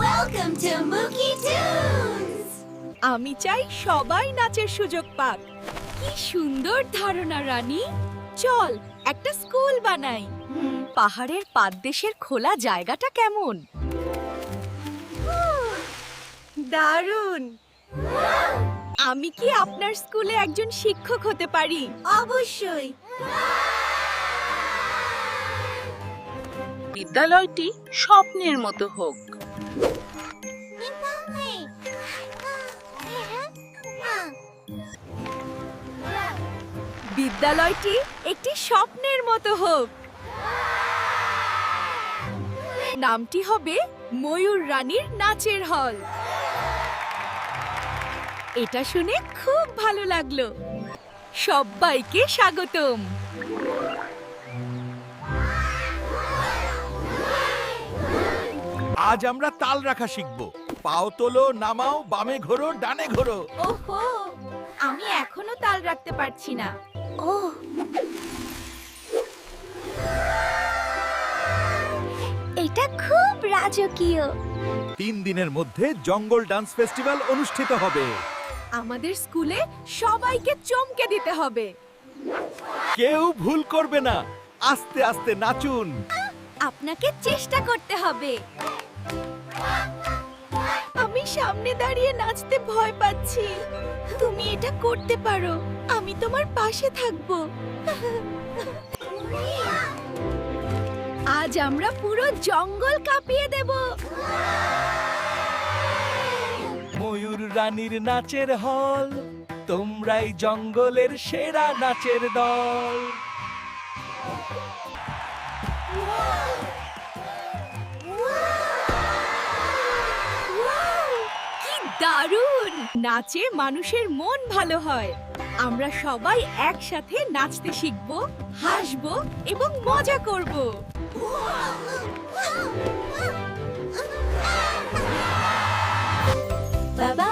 Welcome to Mookie Tunes! আমি চাই সবাই নাচের সুযোগ পাক। কি সুন্দর ধারণা রানী। চল একটা স্কুল বানাই। পাহাড়ের পাদদেশের খোলা জায়গাটা কেমন? দারুণ। আমি কি আপনার স্কুলে একজন শিক্ষক হতে পারি? অবশ্যই। বিদ্যালয়টি স্বপ্নের মতো হোক। বিদ্যালয়টি একটি স্বপ্নের মতো হোক। নামটি হবে ময়ূর রানীর নাচের হল। এটা শুনে খুব ভালো লাগলো। সবাইকে স্বাগতম। আজ আমরা তাল রাখা শিখব। পাও তোলো, নামাও, বামে ঘোরো, ডানে ঘোরো। ওহো, আমি এখনো তাল রাখতে পারছি না। এটা খুব রাজকীয়। 3 দিনের মধ্যে জঙ্গল ডান্স ফেস্টিভ্যাল অনুষ্ঠিত হবে। আমাদের স্কুলে সবাইকে চমকে দিতে হবে। কেউ ভুল করবে না। আস্তে আস্তে নাচুন। আপনাকে চেষ্টা করতে হবে। আমি সামনে দাঁড়িয়ে নাচতে ভয় পাচ্ছি। তুমি এটা করতে পারো। আমি তোমার পাশে থাকব। আজ আমরা পুরো জঙ্গল কাঁপিয়ে দেব। ময়ূর রানীর নাচের হল, তোমরাই জঙ্গলের সেরা নাচের দল। কি দারুণ! নাচে মানুষের মন ভালো হয়। আমরা সবাই একসাথে নাচতে শিখব, হাসব এবং মজা করব। বাবা